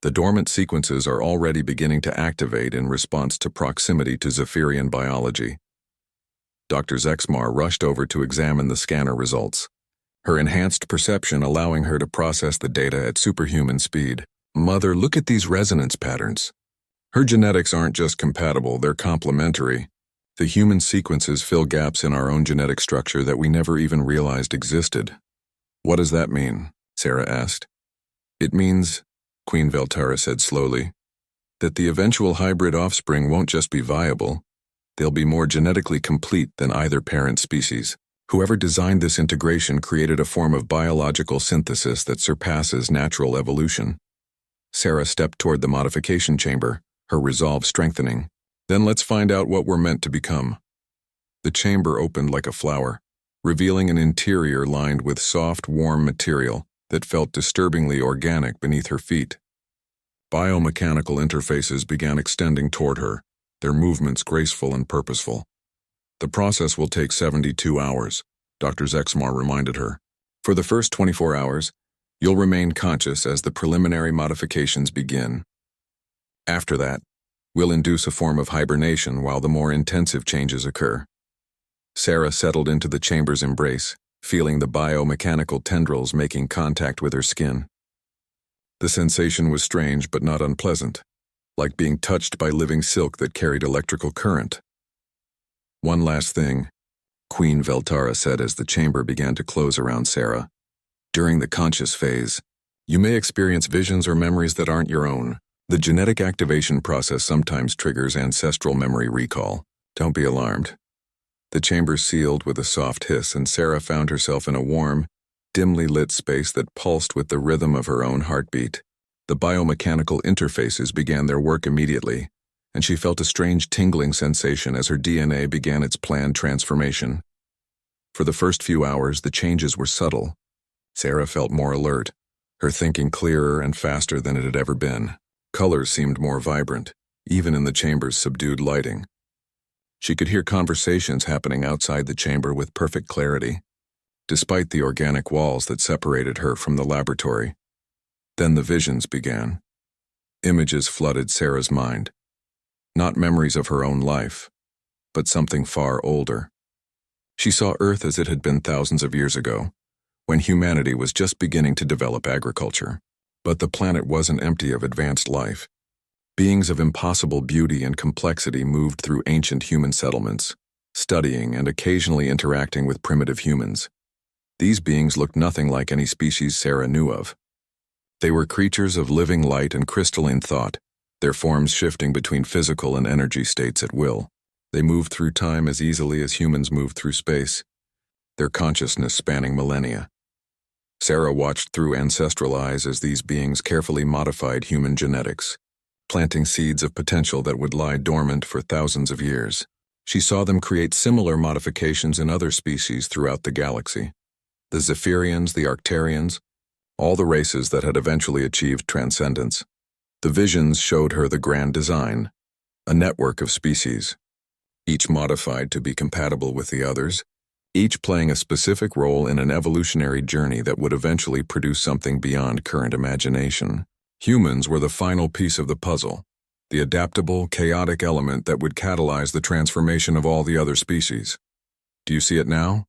The dormant sequences are already beginning to activate in response to proximity to Zephyrian biology. Dr. Zexmar rushed over to examine the scanner results, her enhanced perception allowing her to process the data at superhuman speed. Mother, look at these resonance patterns. Her genetics aren't just compatible, they're complementary. The human sequences fill gaps in our own genetic structure that we never even realized existed. What does that mean? Sarah asked. It means, Queen Veltara said slowly, that the eventual hybrid offspring won't just be viable, they'll be more genetically complete than either parent species. Whoever designed this integration created a form of biological synthesis that surpasses natural evolution. Sarah stepped toward the modification chamber, her resolve strengthening. Then let's find out what we're meant to become. The chamber opened like a flower, revealing an interior lined with soft, warm material that felt disturbingly organic beneath her feet. Biomechanical interfaces began extending toward her, their movements graceful and purposeful. The process will take 72 hours, Dr. Zexmar reminded her. For the first 24 hours, you'll remain conscious as the preliminary modifications begin. After that, we'll induce a form of hibernation while the more intensive changes occur. Sarah settled into the chamber's embrace, feeling the biomechanical tendrils making contact with her skin. The sensation was strange but not unpleasant, like being touched by living silk that carried electrical current. One last thing, Queen Veltara said as the chamber began to close around Sarah. During the conscious phase, you may experience visions or memories that aren't your own. The genetic activation process sometimes triggers ancestral memory recall. Don't be alarmed. The chamber sealed with a soft hiss, and Sarah found herself in a warm, dimly lit space that pulsed with the rhythm of her own heartbeat. The biomechanical interfaces began their work immediately, and she felt a strange tingling sensation as her DNA began its planned transformation. For the first few hours, the changes were subtle. Sarah felt more alert, her thinking clearer and faster than it had ever been. Colors seemed more vibrant, even in the chamber's subdued lighting. She could hear conversations happening outside the chamber with perfect clarity, despite the organic walls that separated her from the laboratory. Then the visions began. Images flooded Sarah's mind. Not memories of her own life, but something far older. She saw Earth as it had been thousands of years ago, when humanity was just beginning to develop agriculture. But the planet wasn't empty of advanced life. Beings of impossible beauty and complexity moved through ancient human settlements, studying and occasionally interacting with primitive humans. These beings looked nothing like any species Sarah knew of. They were creatures of living light and crystalline thought, their forms shifting between physical and energy states at will. They moved through time as easily as humans moved through space, their consciousness spanning millennia. Sarah watched through ancestral eyes as these beings carefully modified human genetics, planting seeds of potential that would lie dormant for thousands of years. She saw them create similar modifications in other species throughout the galaxy. The Zephyrians, the Arcturians, all the races that had eventually achieved transcendence. The visions showed her the grand design, a network of species, each modified to be compatible with the others, each playing a specific role in an evolutionary journey that would eventually produce something beyond current imagination. Humans were the final piece of the puzzle, the adaptable, chaotic element that would catalyze the transformation of all the other species. Do you see it now?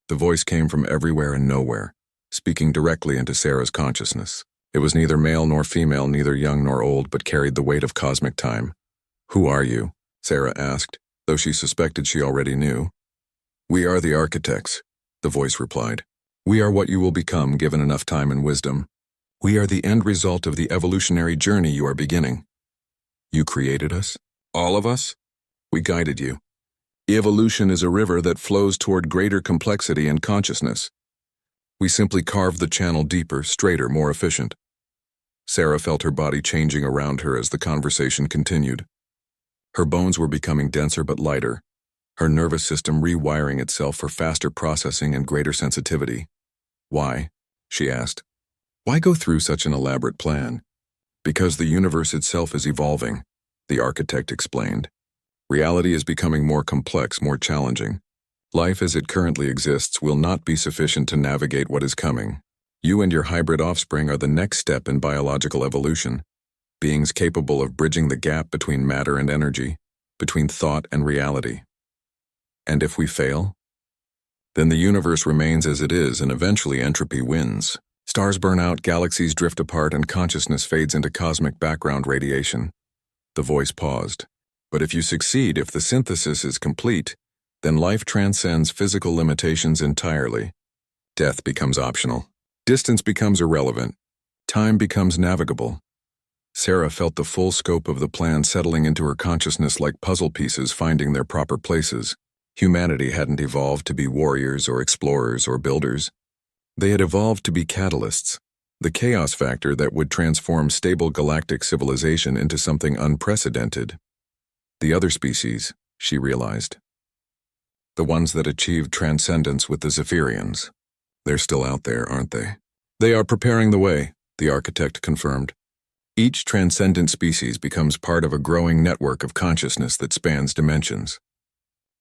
The voice came from everywhere and nowhere, speaking directly into Sarah's consciousness. It was neither male nor female, neither young nor old, but carried the weight of cosmic time. "Who are you?" Sarah asked, though she suspected she already knew. "We are the architects," the voice replied. "We are what you will become given enough time and wisdom. We are the end result of the evolutionary journey you are beginning. You created us, all of us. We guided you. Evolution is a river that flows toward greater complexity and consciousness. We simply carved the channel deeper, straighter, more efficient." Sarah felt her body changing around her as the conversation continued. Her bones were becoming denser but lighter, her nervous system rewiring itself for faster processing and greater sensitivity. "Why?" she asked. "Why go through such an elaborate plan?" "Because the universe itself is evolving," the architect explained. "Reality is becoming more complex, more challenging. Life as it currently exists will not be sufficient to navigate what is coming. You and your hybrid offspring are the next step in biological evolution, beings capable of bridging the gap between matter and energy, between thought and reality. And if we fail? Then the universe remains as it is, and eventually entropy wins. Stars burn out, galaxies drift apart, and consciousness fades into cosmic background radiation." The voice paused. "But if you succeed, if the synthesis is complete, then life transcends physical limitations entirely. Death becomes optional. Distance becomes irrelevant. Time becomes navigable." Sarah felt the full scope of the plan settling into her consciousness like puzzle pieces finding their proper places. Humanity hadn't evolved to be warriors or explorers or builders. They had evolved to be catalysts, the chaos factor that would transform stable galactic civilization into something unprecedented. The other species, she realized. The ones that achieved transcendence with the Zephyrians. They're still out there, aren't they? "They are preparing the way," the architect confirmed. "Each transcendent species becomes part of a growing network of consciousness that spans dimensions.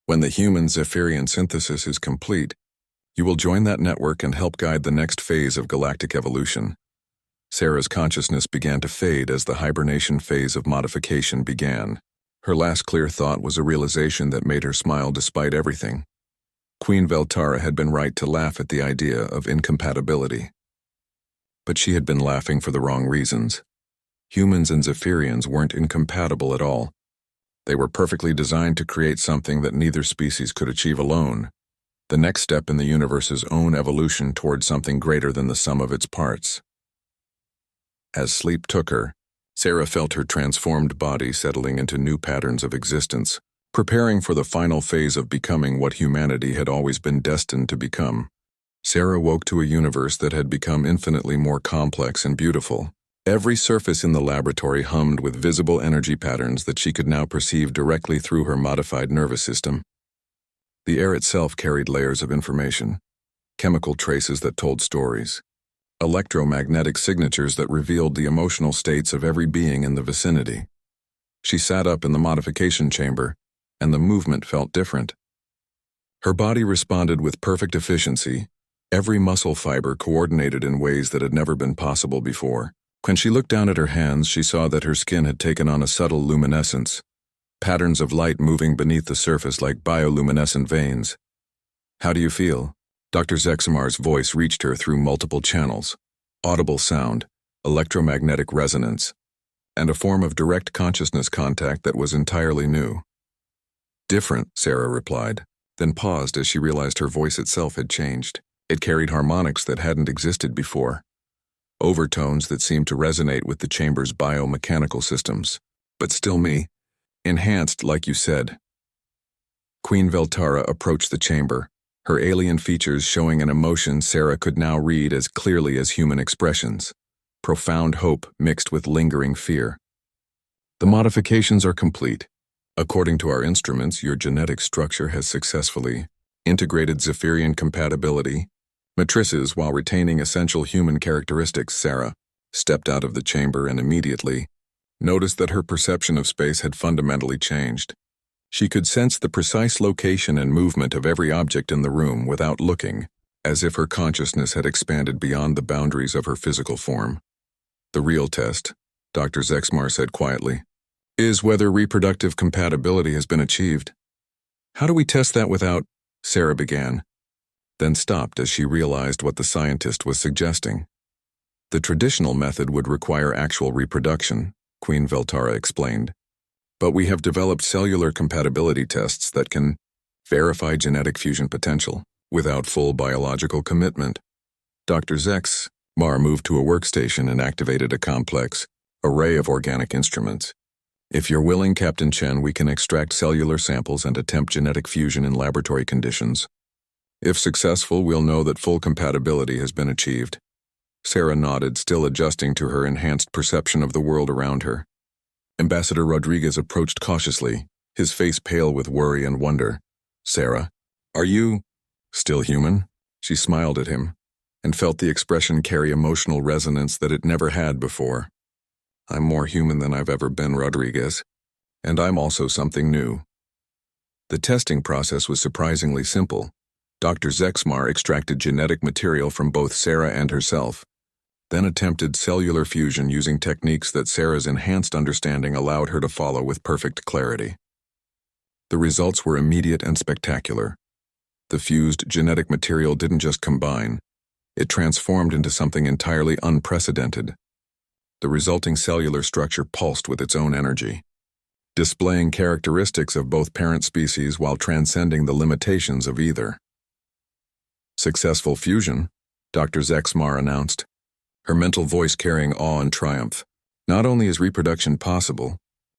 When the human Zephyrian synthesis is complete, you will join that network and help guide the next phase of galactic evolution." Sarah's consciousness began to fade as the hibernation phase of modification began. Her last clear thought was a realization that made her smile despite everything. Queen Veltara had been right to laugh at the idea of incompatibility. But she had been laughing for the wrong reasons. Humans and Zephyrians weren't incompatible at all. They were perfectly designed to create something that neither species could achieve alone, the next step in the universe's own evolution toward something greater than the sum of its parts. As sleep took her, Sarah felt her transformed body settling into new patterns of existence, preparing for the final phase of becoming what humanity had always been destined to become. Sarah woke to a universe that had become infinitely more complex and beautiful. Every surface in the laboratory hummed with visible energy patterns that she could now perceive directly through her modified nervous system. The air itself carried layers of information, chemical traces that told stories, electromagnetic signatures that revealed the emotional states of every being in the vicinity. She sat up in the modification chamber, and the movement felt different. Her body responded with perfect efficiency, every muscle fiber coordinated in ways that had never been possible before. When she looked down at her hands, she saw that her skin had taken on a subtle luminescence, patterns of light moving beneath the surface like bioluminescent veins. "How do you feel?" Dr. Zexamar's voice reached her through multiple channels, audible sound, electromagnetic resonance, and a form of direct consciousness contact that was entirely new. "Different," Sarah replied, then paused as she realized her voice itself had changed. It carried harmonics that hadn't existed before, overtones that seemed to resonate with the chamber's biomechanical systems. "But still me. Enhanced, like you said." Queen Veltara approached the chamber, her alien features showing an emotion Sarah could now read as clearly as human expressions, profound hope mixed with lingering fear. "The modifications are complete. According to our instruments, your genetic structure has successfully integrated Zephyrian compatibility, matrices while retaining essential human characteristics." Sarah stepped out of the chamber and immediately noticed that her perception of space had fundamentally changed. She could sense the precise location and movement of every object in the room without looking, as if her consciousness had expanded beyond the boundaries of her physical form. "The real test," Dr. Zexmar said quietly, is whether reproductive compatibility has been achieved. How do we test that without, Sarah began, then stopped as she realized what the scientist was suggesting. The traditional method would require actual reproduction, Queen Veltara explained. But we have developed cellular compatibility tests that can verify genetic fusion potential without full biological commitment. Dr. Mar moved to a workstation and activated a complex array of organic instruments. If you're willing, Captain Chen, we can extract cellular samples and attempt genetic fusion in laboratory conditions. If successful, we'll know that full compatibility has been achieved. Sarah nodded, still adjusting to her enhanced perception of the world around her. Ambassador Rodriguez approached cautiously, his face pale with worry and wonder. Sarah, are you still human? She smiled at him, and felt the expression carry emotional resonance that it never had before. I'm more human than I've ever been, Rodriguez, and I'm also something new. The testing process was surprisingly simple. Dr. Zexmar extracted genetic material from both Sarah and herself, then attempted cellular fusion using techniques that Sarah's enhanced understanding allowed her to follow with perfect clarity. The results were immediate and spectacular. The fused genetic material didn't just combine, it transformed into something entirely unprecedented. The resulting cellular structure pulsed with its own energy, displaying characteristics of both parent species while transcending the limitations of either. Successful fusion, Dr. Zexmar announced, her mental voice carrying awe and triumph. Not only is reproduction possible,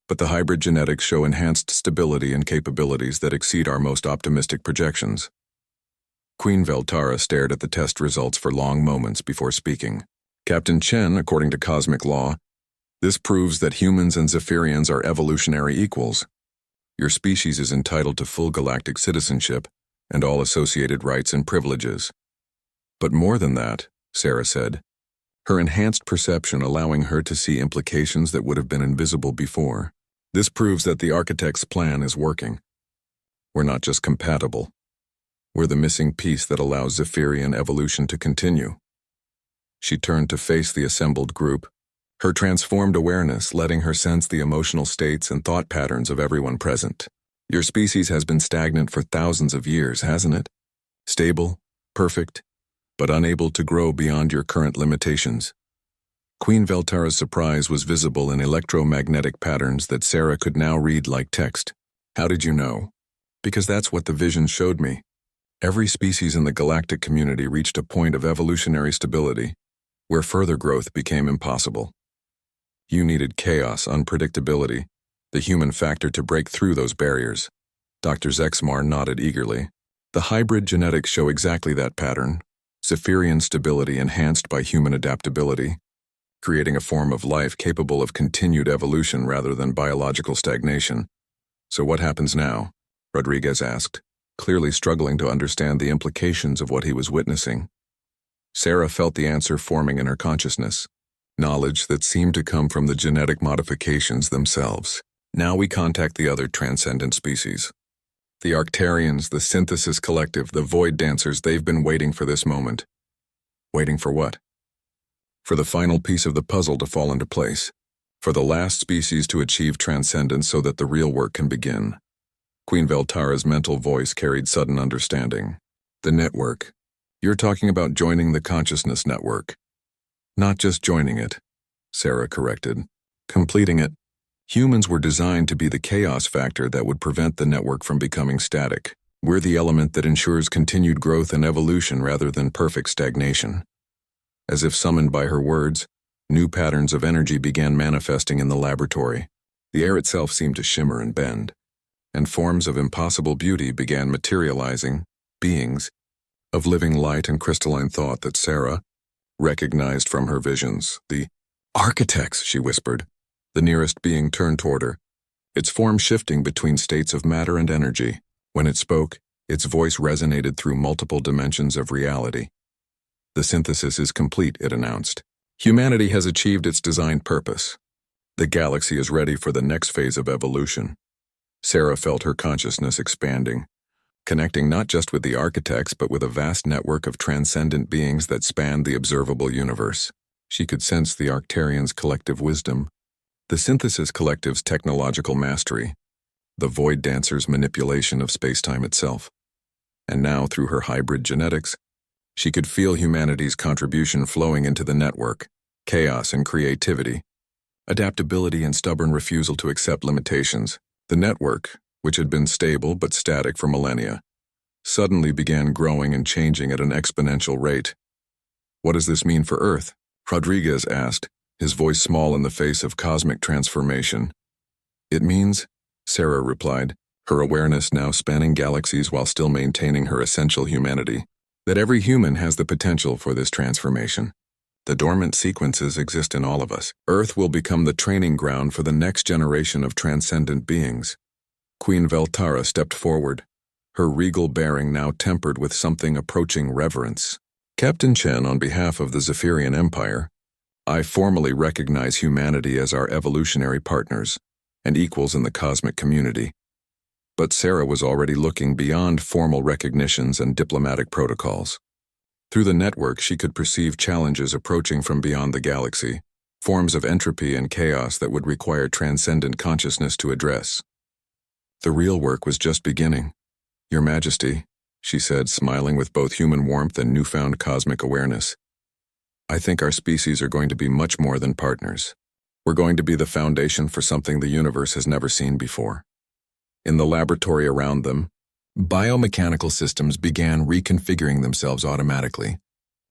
but the hybrid genetics show enhanced stability and capabilities that exceed our most optimistic projections. Queen Veltara stared at the test results for long moments before speaking. Captain Chen, according to cosmic law, this proves that humans and Zephyrians are evolutionary equals. Your species is entitled to full galactic citizenship and all associated rights and privileges. But more than that, Sarah said, her enhanced perception allowing her to see implications that would have been invisible before. This proves that the architect's plan is working. We're not just compatible. We're the missing piece that allows Zephyrian evolution to continue. She turned to face the assembled group, her transformed awareness letting her sense the emotional states and thought patterns of everyone present. Your species has been stagnant for thousands of years, hasn't it? Stable, perfect, but unable to grow beyond your current limitations. Queen Veltara's surprise was visible in electromagnetic patterns that Sarah could now read like text. How did you know? Because that's what the vision showed me. Every species in the galactic community reached a point of evolutionary stability, where further growth became impossible. You needed chaos, unpredictability, the human factor to break through those barriers. Dr. Zexmar nodded eagerly. The hybrid genetics show exactly that pattern. Zephyrian stability enhanced by human adaptability, creating a form of life capable of continued evolution rather than biological stagnation. So what happens now? Rodriguez asked, clearly struggling to understand the implications of what he was witnessing. Sarah felt the answer forming in her consciousness, knowledge that seemed to come from the genetic modifications themselves. Now we contact the other transcendent species. The Arctarians, the Synthesis Collective, the Void Dancers, they've been waiting for this moment. Waiting for what? For the final piece of the puzzle to fall into place. For the last species to achieve transcendence so that the real work can begin. Queen Veltara's mental voice carried sudden understanding. The network. You're talking about joining the consciousness network. Not just joining it, Sarah corrected. Completing it. Humans were designed to be the chaos factor that would prevent the network from becoming static. We're the element that ensures continued growth and evolution rather than perfect stagnation. As if summoned by her words, new patterns of energy began manifesting in the laboratory. The air itself seemed to shimmer and bend, and forms of impossible beauty began materializing, beings of living light and crystalline thought that Sarah recognized from her visions. The architects, she whispered. The nearest being turned toward her, its form shifting between states of matter and energy. When it spoke, its voice resonated through multiple dimensions of reality. The synthesis is complete, it announced. Humanity has achieved its designed purpose. The galaxy is ready for the next phase of evolution. Sarah felt her consciousness expanding, connecting not just with the architects but with a vast network of transcendent beings that spanned the observable universe. She could sense the Arctarians' collective wisdom, The Synthesis Collective's technological mastery, the Void Dancer's manipulation of spacetime itself. And now, through her hybrid genetics, she could feel humanity's contribution flowing into the network, chaos and creativity, adaptability and stubborn refusal to accept limitations. The network, which had been stable but static for millennia, suddenly began growing and changing at an exponential rate. What does this mean for Earth? Rodriguez asked, his voice small in the face of cosmic transformation. It means, Sarah replied, her awareness now spanning galaxies while still maintaining her essential humanity, that every human has the potential for this transformation. The dormant sequences exist in all of us. Earth will become the training ground for the next generation of transcendent beings. Queen Veltara stepped forward, her regal bearing now tempered with something approaching reverence. Captain Chen, on behalf of the Zephyrian Empire, I formally recognize humanity as our evolutionary partners and equals in the cosmic community. But Sarah was already looking beyond formal recognitions and diplomatic protocols. Through the network, she could perceive challenges approaching from beyond the galaxy, forms of entropy and chaos that would require transcendent consciousness to address. The real work was just beginning. Your Majesty, she said, smiling with both human warmth and newfound cosmic awareness. I think our species are going to be much more than partners. We're going to be the foundation for something the universe has never seen before. In the laboratory around them, biomechanical systems began reconfiguring themselves automatically,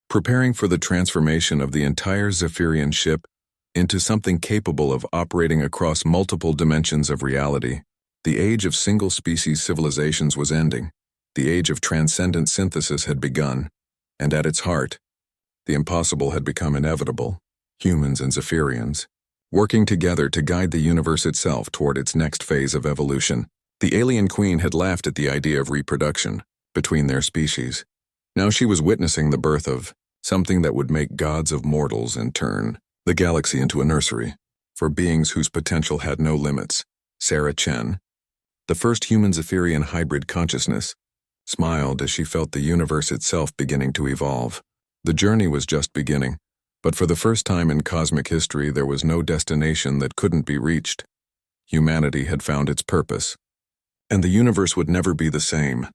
preparing for the transformation of the entire Zephyrian ship into something capable of operating across multiple dimensions of reality. The age of single-species civilizations was ending. The age of transcendent synthesis had begun, and at its heart, the impossible had become inevitable. Humans and Zephyrians, working together to guide the universe itself toward its next phase of evolution. The alien queen had laughed at the idea of reproduction between their species. Now she was witnessing the birth of something that would make gods of mortals and turn the galaxy into a nursery for beings whose potential had no limits. Sarah Chen, the first human Zephyrian hybrid consciousness, smiled as she felt the universe itself beginning to evolve. The journey was just beginning, but for the first time in cosmic history there was no destination that couldn't be reached. Humanity had found its purpose, and the universe would never be the same.